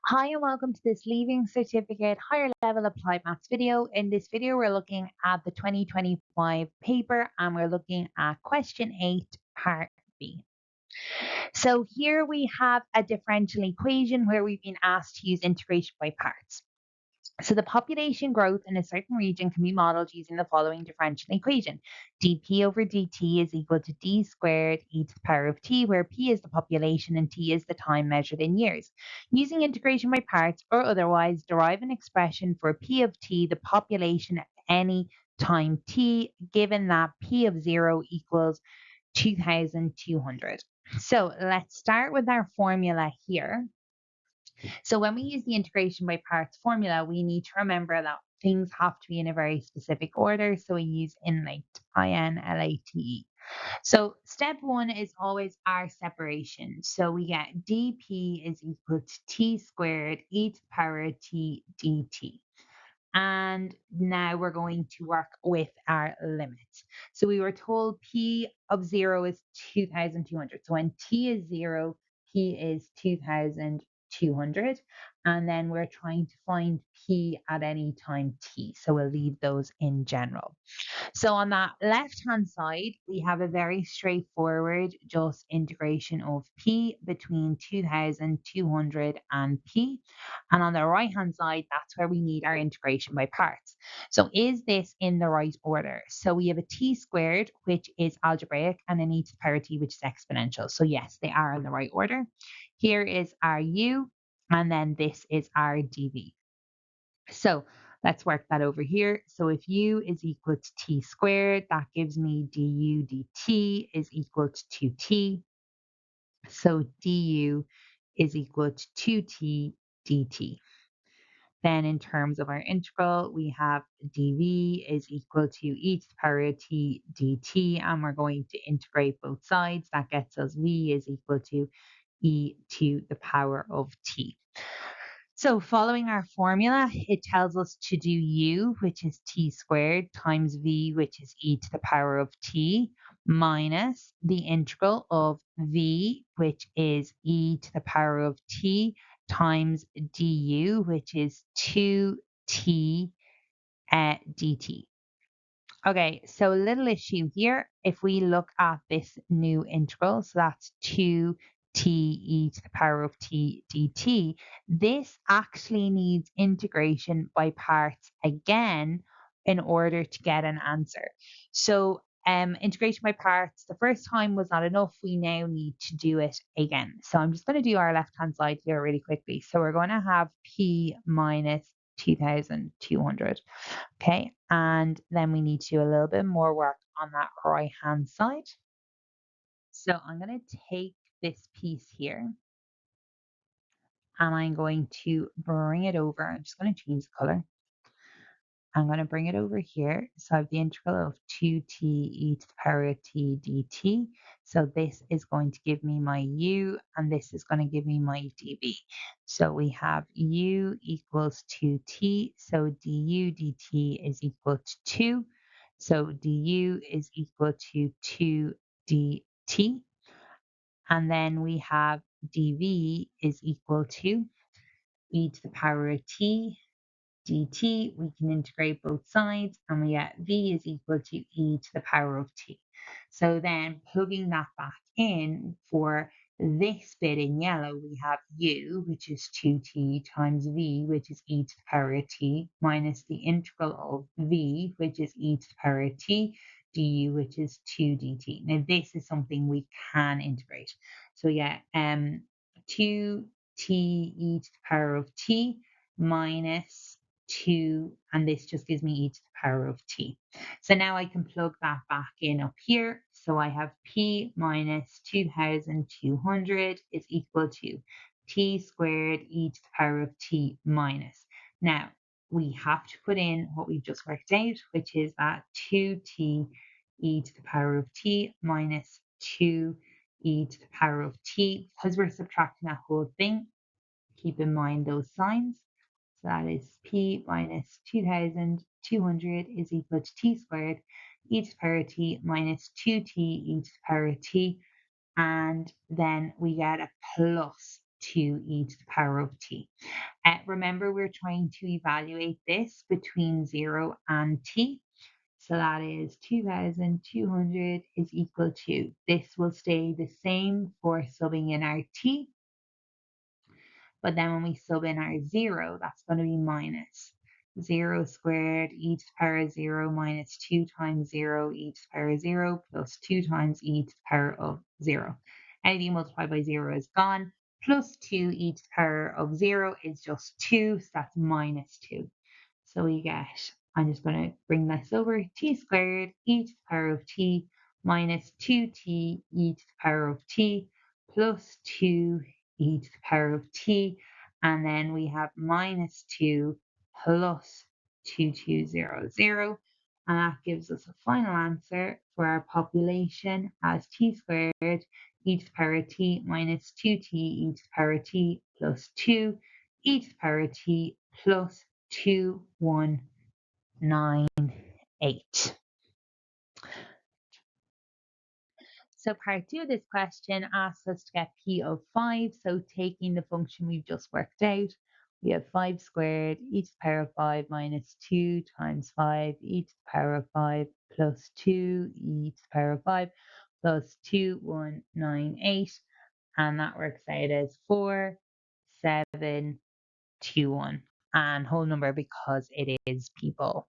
Hi and welcome to this Leaving Certificate Higher Level Applied Maths video. In this video, we're looking at the 2025 paper and we're looking at question 8, part B. So here we have a differential equation where we've been asked to use integration by parts. So the population growth in a certain region can be modeled using the following differential equation. dp over dt is equal to d squared e to the power of t, where p is the population and t is the time measured in years. Using integration by parts or otherwise, derive an expression for p of t, the population at any time t, given that p of 0 equals 2,200. So let's start with our formula here. So when we use the integration by parts formula, we need to remember that things have to be in a very specific order. So we use inlate, I-N-L-A-T-E. So step one is always our separation. So we get dp is equal to t squared e to the power of t dt. And now we're going to work with our limits. So we were told p of 0 is 2,200. So when t is 0, p is 2,200. And then we're trying to find p at any time t. So we'll leave those in general. So on that left-hand side, we have a very straightforward just integration of p between 2,200 and p. And on the right-hand side, that's where we need our integration by parts. So is this in the right order? So we have a t squared, which is algebraic, and an e to the power t, which is exponential. So yes, they are in the right order. Here is our u, and then this is our dv. So let's work that over here. So if u is equal to t squared, that gives me du dt is equal to 2t. So du is equal to 2t dt. Then in terms of our integral, we have dv is equal to e to the power of t dt, and we're going to integrate both sides. That gets us v is equal to e to the power of t. So following our formula, it tells us to do u, which is t squared, times v, which is e to the power of t, minus the integral of v, which is e to the power of t, times du, which is 2t dt. Okay, so a little issue here. If we look at this new integral, so that's 2t e to the power of t dt, this actually needs integration by parts again in order to get an answer. So integration by parts, the first time was not enough. We now need to do it again. So I'm just going to do our left-hand side here really quickly. So we're going to have p minus 2,200. Okay, and then we need to do a little bit more work on that right-hand side. So I'm going to take this piece here and I'm going to bring it over. I'm just going to change the color. I'm going to bring it over here. So I have the integral of 2t e to the power of t dt. So this is going to give me my u, and this is going to give me my dv. So we have u equals 2t. So du dt is equal to 2. So du is equal to 2 dt. And then we have dv is equal to e to the power of t dt, we can integrate both sides and we get v is equal to e to the power of t. So then plugging that back in for this bit in yellow, we have u, which is 2t times v, which is e to the power of t, minus the integral of v, which is e to the power of t, du, which is 2 dt. Now this is something we can integrate. So yeah, 2t e to the power of t minus 2, and this just gives me e to the power of t. So now I can plug that back in up here. So I have p minus 2,200 is equal to t squared e to the power of t minus. Now we have to put in what we've just worked out, which is that 2t e to the power of t minus 2 e to the power of t. Because we're subtracting that whole thing, keep in mind those signs. So that is p minus 2,200 is equal to t squared e to the power of t minus 2t e to the power of t. And then we get a plus 2 e to the power of t. Remember, we're trying to evaluate this between 0 and t. So that is 2,200 is equal to, this will stay the same for subbing in our t, but then when we sub in our 0, that's going to be minus 0 squared e to the power of 0 minus 2 times 0 e to the power of 0 plus 2 times e to the power of 0. Anything multiplied by 0 is gone. Plus 2 e to the power of 0 is just 2, so that's minus 2. So we get, I'm just going to bring this over, t squared e to the power of t minus 2t e to the power of t plus 2 e to the power of t. And then we have minus 2 plus 2200. And that gives us a final answer for our population as t squared e to the power of t minus 2t e to the power of t plus 2 e to the power of t plus 2198. So part 2 of this question asks us to get p of 5. So taking the function we've just worked out, we have 5 squared e to the power of 5 minus 2 times 5 e to the power of 5 plus 2 e to the power of 5 plus 2198. And that works out as 4721. And whole number because it is people.